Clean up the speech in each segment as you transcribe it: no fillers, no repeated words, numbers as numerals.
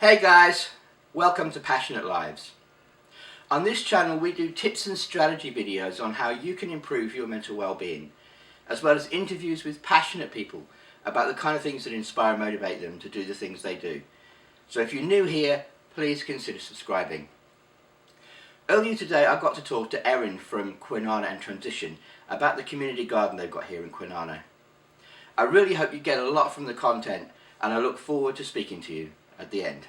Hey guys, welcome to Passionate Lives. On this channel we do tips and strategy videos on how you can improve your mental well-being, as well as interviews with passionate people about the kind of things that inspire and motivate them to do the things they do. So if you're new here, please consider subscribing. Earlier today I got to talk to Erin from Kwinana and Transition about the community garden they've got here in Kwinana. I really hope you get a lot from the content, and I look forward to speaking to you at the end.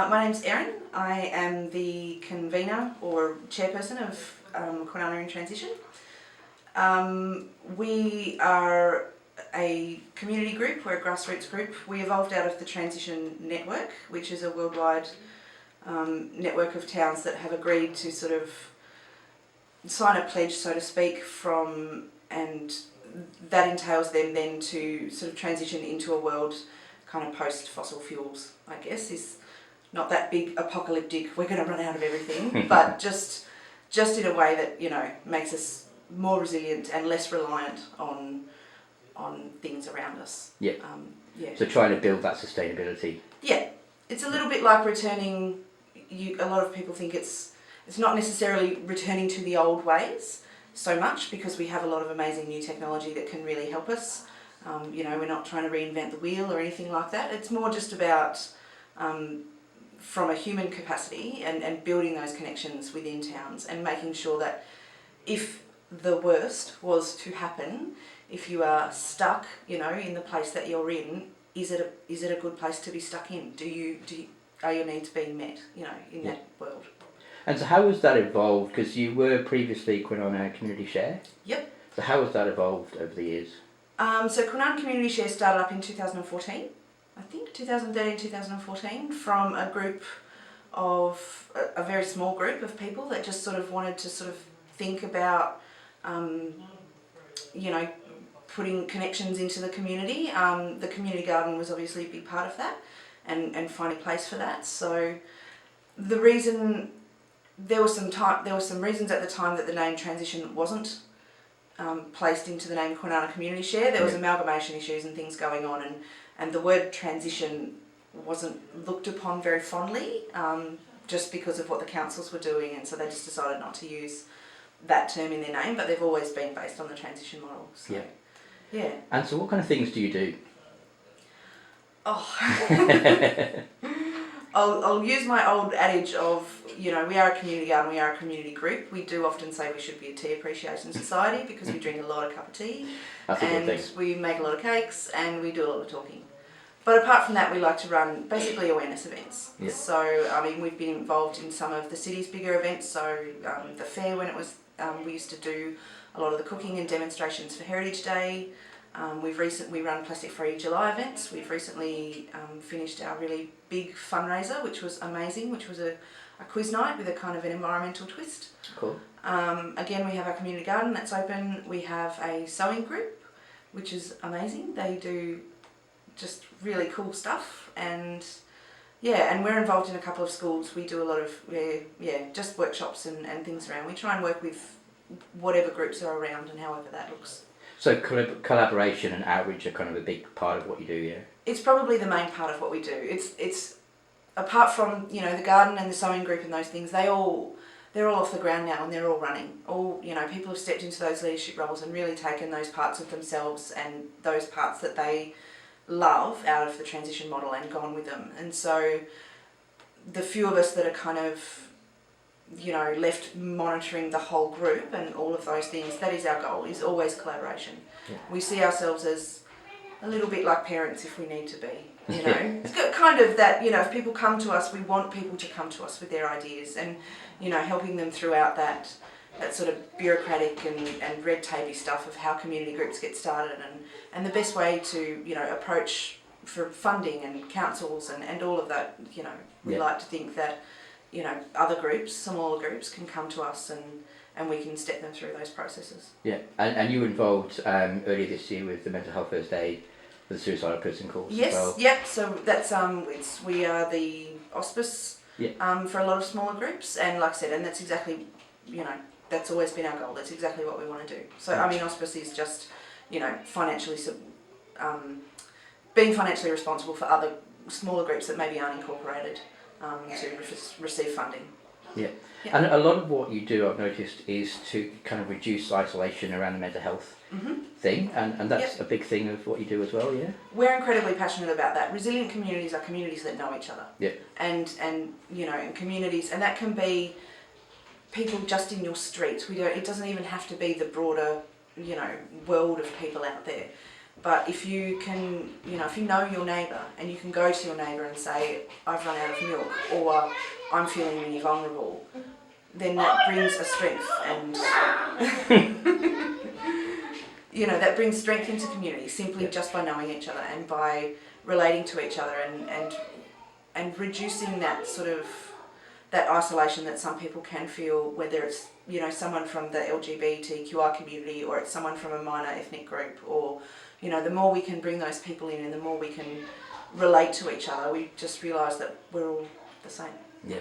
My name's Erin. I am the convener or chairperson of Kwinana in Transition. We are a community group, we're a grassroots group. We evolved out of the Transition Network, which is a worldwide network of towns that have agreed to sort of sign a pledge, so to speak, and that entails them then to sort of transition into a world kind of post-fossil fuels, I guess, is not that big apocalyptic, we're going to run out of everything, but just in a way that, you know, makes us more resilient and less reliant on things around us. Yeah. So trying to build that sustainability. Yeah. It's a little bit like returning, a lot of people think it's not necessarily returning to the old ways so much, because we have a lot of amazing new technology that can really help us. You know, we're not trying to reinvent the wheel or anything like that. It's more just about from a human capacity and building those connections within towns and making sure that if the worst was to happen, if you are stuck, you know, in the place that you're in, is it a good place to be stuck in? Are your needs being met, you know, in that world? And so how has that evolved? Because you were previously Kwinana Community Share. Yep. So how has that evolved over the years? So Kwinana Community Share started up in 2014. I think 2013, 2014, from a group of, a very small group of people that just sort of wanted to sort of think about, you know, putting connections into the community. The community garden was obviously a big part of that, and finding a place for that. So the reason, there were some reasons at the time that the name Transition wasn't placed into the name Kwinana Community Share. There was amalgamation issues and things going on, and the word transition wasn't looked upon very fondly, just because of what the councils were doing, and so they just decided not to use that term in their name, but they've always been based on the transition model. So, yeah. And so what kind of things do you do? Oh. I'll use my old adage of, you know, we are a community garden, we are a community group. We do often say we should be a tea appreciation society because we drink a lot of cup of tea. That's a good thing. We make a lot of cakes and we do a lot of talking. But apart from that, we like to run basically awareness events. Yeah. So, I mean, we've been involved in some of the city's bigger events. So, the fair, when it was, we used to do a lot of the cooking and demonstrations for Heritage Day. We run plastic-free July events. We've recently finished our really big fundraiser, which was amazing, which was a quiz night with a kind of an environmental twist. Cool. Again, we have our community garden that's open. We have a sewing group, which is amazing. They do just really cool stuff, and we're involved in a couple of schools. We do a lot of just workshops and things around. We try and work with whatever groups are around and however that looks. So collaboration and outreach are kind of a big part of what you do, yeah? It's probably the main part of what we do. It's apart from, you know, the garden and the sewing group and those things, they're all off the ground now and they're all running. All, you know, people have stepped into those leadership roles and really taken those parts of themselves and those parts that they love out of the transition model and gone with them. And so the few of us that are kind of, you know, left monitoring the whole group and all of those things, that is our goal, is always collaboration. Yeah. We see ourselves as a little bit like parents if we need to be, you know. It's kind of that, you know, if people come to us, we want people to come to us with their ideas and, you know, helping them throughout that sort of bureaucratic and red tapey stuff of how community groups get started and the best way to, you know, approach for funding and councils and all of that, you know. We like to think that, you know, other groups, smaller groups, can come to us and we can step them through those processes. Yeah, and you were involved earlier this year with the mental health first aid, the suicidal person calls as well. Yes, yep, so that's, we are the auspice for a lot of smaller groups. And like I said, and that's exactly, that's always been our goal. That's exactly what we want to do. So, I mean, Auspice is just, financially, being financially responsible for other smaller groups that maybe aren't incorporated to receive funding. Yeah. And a lot of what you do, I've noticed, is to kind of reduce isolation around the mental health thing, and that's a big thing of what you do as well, yeah? We're incredibly passionate about that. Resilient communities are communities that know each other. Yeah. And communities, and that can be people just in your street. It doesn't even have to be the broader, world of people out there. But if you can, if you know your neighbour and you can go to your neighbour and say, I've run out of milk, or I'm feeling really vulnerable, then that brings a strength and, that brings strength into community simply just by knowing each other and by relating to each other and reducing that sort of, that isolation that some people can feel, whether it's, someone from the LGBTQI community or it's someone from a minor ethnic group, or, the more we can bring those people in and the more we can relate to each other, we just realise that we're all the same. Yeah.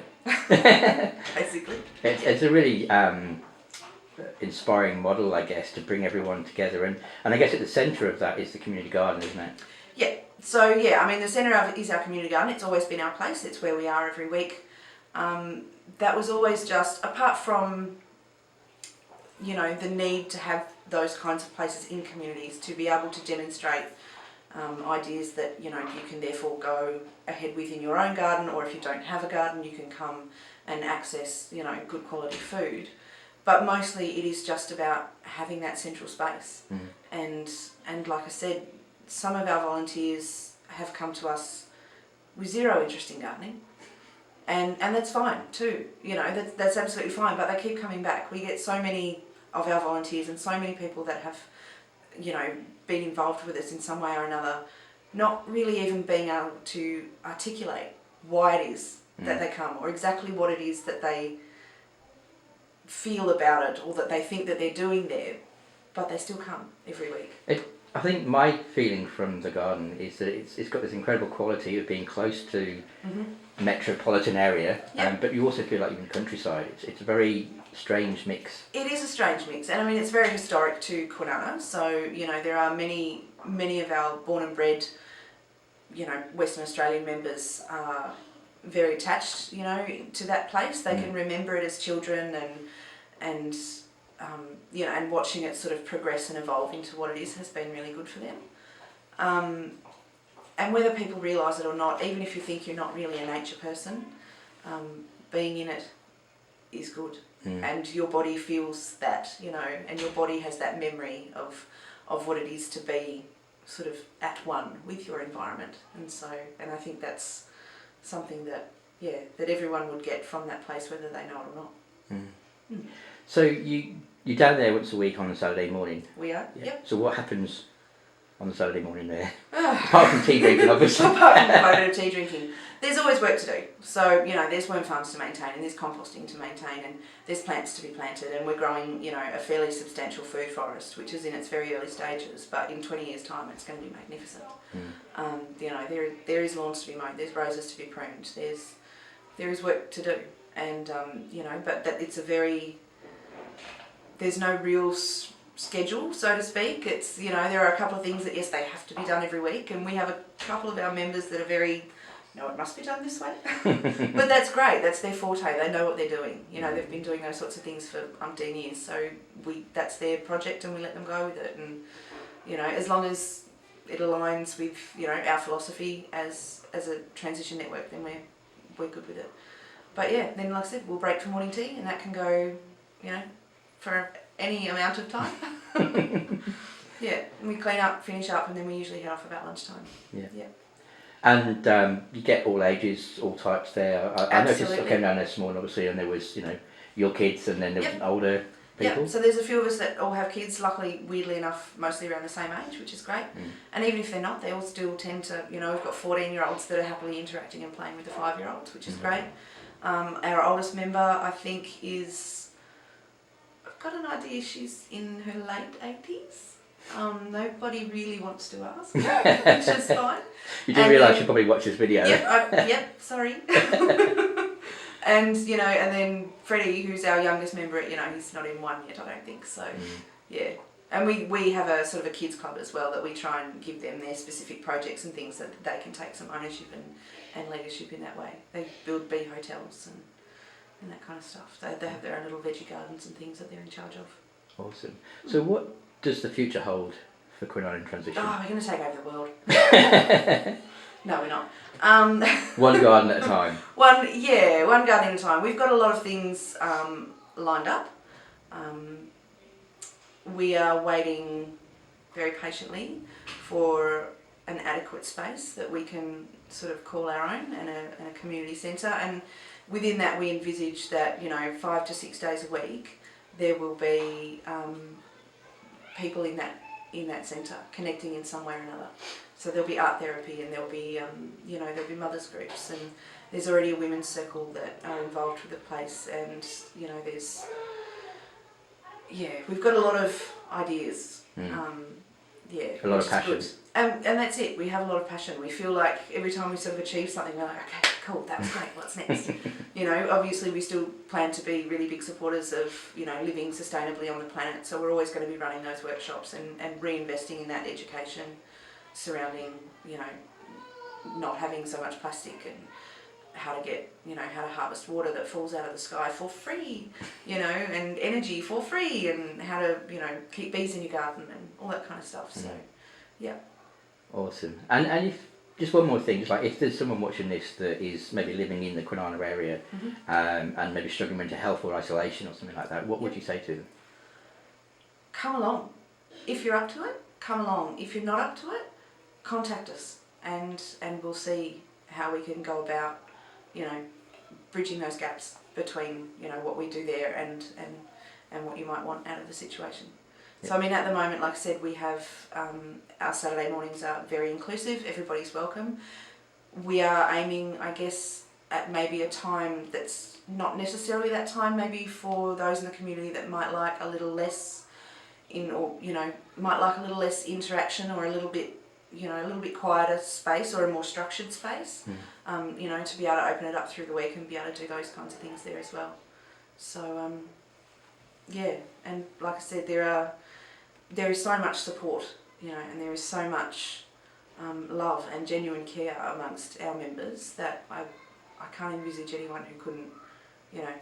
Basically. It's a really inspiring model, I guess, to bring everyone together. And I guess at the centre of that is the community garden, isn't it? Yeah. So, the centre of it is our community garden. It's always been our place. It's where we are every week. That was always just, apart from, the need to have those kinds of places in communities to be able to demonstrate ideas that, you can therefore go ahead with in your own garden, or if you don't have a garden, you can come and access, good quality food. But mostly it is just about having that central space. And like I said, some of our volunteers have come to us with zero interest in gardening. And that's fine too, that's absolutely fine, but they keep coming back. We get so many of our volunteers and so many people that have, been involved with us in some way or another, not really even being able to articulate why it is that they come, or exactly what it is that they feel about it, or that they think that they're doing there, but they still come every week. I think my feeling from the garden is that it's got this incredible quality of being close to metropolitan area, but you also feel like you're in the countryside. It's a very strange mix. It is a strange mix, and I mean it's very historic to Kwinana. So there are many of our born and bred, Western Australian members are very attached, to that place. They can remember it as children, and watching it sort of progress and evolve into what it is has been really good for them. And whether people realise it or not, even if you think you're not really a nature person, being in it is good. And your body feels that, and your body has that memory of what it is to be sort of at one with your environment. And I think that's something that everyone would get from that place, whether they know it or not. So you're down there once a week on a Saturday morning? We are, yep. So what happens on the Saturday morning there? Apart from tea drinking, obviously. Apart from a load of tea drinking. There's always work to do. So, there's worm farms to maintain, and there's composting to maintain, and there's plants to be planted, and we're growing, a fairly substantial food forest, which is in its very early stages, but in 20 years' time it's going to be magnificent. There is lawns to be mowed, there's roses to be pruned, there is work to do, and, but that it's there's no real schedule, so to speak. It's, there are a couple of things that, yes, they have to be done every week, and we have a couple of our members that are very, no, it must be done this way. But that's great, that's their forte, they know what they're doing. They've been doing those sorts of things for umpteen years, so that's their project and we let them go with it. And, as long as it aligns with, our philosophy as a transition network, then we're good with it. But yeah, then like I said, we'll break for morning tea, and that can go, for any amount of time. Yeah, and we clean up, finish up, and then we usually head off about lunchtime. Yeah. And you get all ages, all types there. I noticed I came down there this morning, obviously, and there was, your kids, and then there was older people. Yeah, so there's a few of us that all have kids, luckily, weirdly enough, mostly around the same age, which is great. And even if they're not, they all still tend to, we've got 14-year-olds that are happily interacting and playing with the 5-year-olds, which is great. Our oldest member, I think, I've got an idea she's in her late 80s. Nobody really wants to ask, which is fine. You do realise she probably watches videos. Yep, sorry. And, you know, and then Freddie, who's our youngest member, you know, he's not in one yet, I don't think, so, yeah. And we have a sort of a kids club as well that we try and give them their specific projects and things that they can take some ownership and leadership in that way. They build bee hotels and that kind of stuff. They have their own little veggie gardens and things that they're in charge of. Awesome. So what does the future hold for Kwinana in transition? Oh, we're going to take over the world. No, we're not. One garden at a time. One garden at a time. We've got a lot of things lined up. We are waiting very patiently for an adequate space that we can sort of call our own and a community centre. And within that, we envisage that, you know, 5 to 6 days a week there will be people in that centre connecting in some way or another. So there'll be art therapy, and there'll be you know, there'll be mothers groups, and there's already a women's circle that are involved with the place, and you know, we've got a lot of ideas. A lot of passion. And that's it. We have a lot of passion. We feel like every time we sort of achieve something, we're like, okay, cool, that was great. What's next? You know, obviously we still plan to be really big supporters of, you know, living sustainably on the planet. So we're always going to be running those workshops and reinvesting in that education surrounding, you know, not having so much plastic and how to get, you know, how to harvest water that falls out of the sky for free, you know, and energy for free, and how to, you know, keep bees in your garden and all that kind of stuff. So, yeah. Awesome. And if, just one more thing, just like if there's someone watching this that is maybe living in the Kwinana area and maybe struggling with mental health or isolation or something like that, what would you say to them? Come along. If you're up to it, come along. If you're not up to it, contact us, and we'll see how we can go about, you know, bridging those gaps between, you know, what we do there and what you might want out of the situation. So, I mean, at the moment, like I said, we have our Saturday mornings are very inclusive. Everybody's welcome. We are aiming, I guess, at maybe a time that's not necessarily that time, maybe for those in the community that might like a little less might like a little less interaction, or a little bit, you know, a little bit quieter space, or a more structured space, you know, to be able to open it up through the week and be able to do those kinds of things there as well. So, and like I said, there is so much support, you know, and there is so much love and genuine care amongst our members that I can't envisage anyone who couldn't, you know,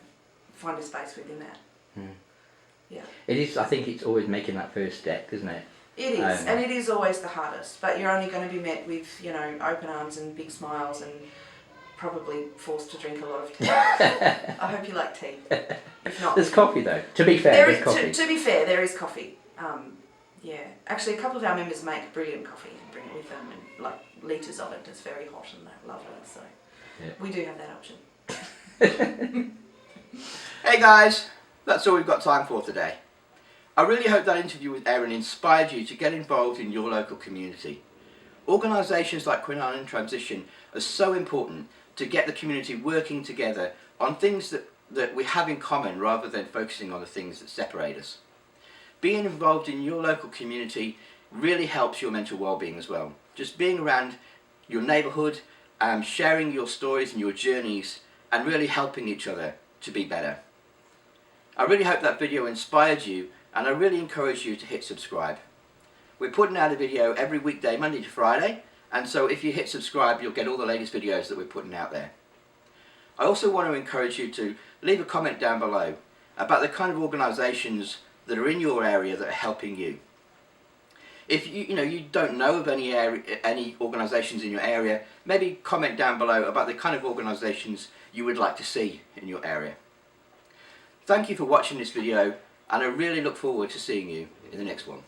find a space within that. Yeah. It is, I think it's always making that first step, isn't it? It is, and it is always the hardest, but you're only going to be met with, you know, open arms and big smiles, and probably forced to drink a lot of tea. I hope you like tea. If not, there's coffee though. To be fair, there's coffee. To be fair, there is coffee. Yeah, actually, a couple of our members make brilliant coffee and bring it with them, and like litres of it. It's very hot and lovely, so we do have that option. Hey guys, that's all we've got time for today. I really hope that interview with Erin inspired you to get involved in your local community. Organisations like Kwinana in Transition are so important to get the community working together on things that we have in common, rather than focusing on the things that separate us. Being involved in your local community really helps your mental well-being as well. Just being around your neighbourhood, sharing your stories and your journeys, and really helping each other to be better. I really hope that video inspired you, and I really encourage you to hit subscribe. We're putting out a video every weekday, Monday to Friday, and so if you hit subscribe, you'll get all the latest videos that we're putting out there. I also want to encourage you to leave a comment down below about the kind of organisations that are in your area that are helping you. If you don't know of any organisations in your area, maybe comment down below about the kind of organisations you would like to see in your area. Thank you for watching this video, and I really look forward to seeing you in the next one.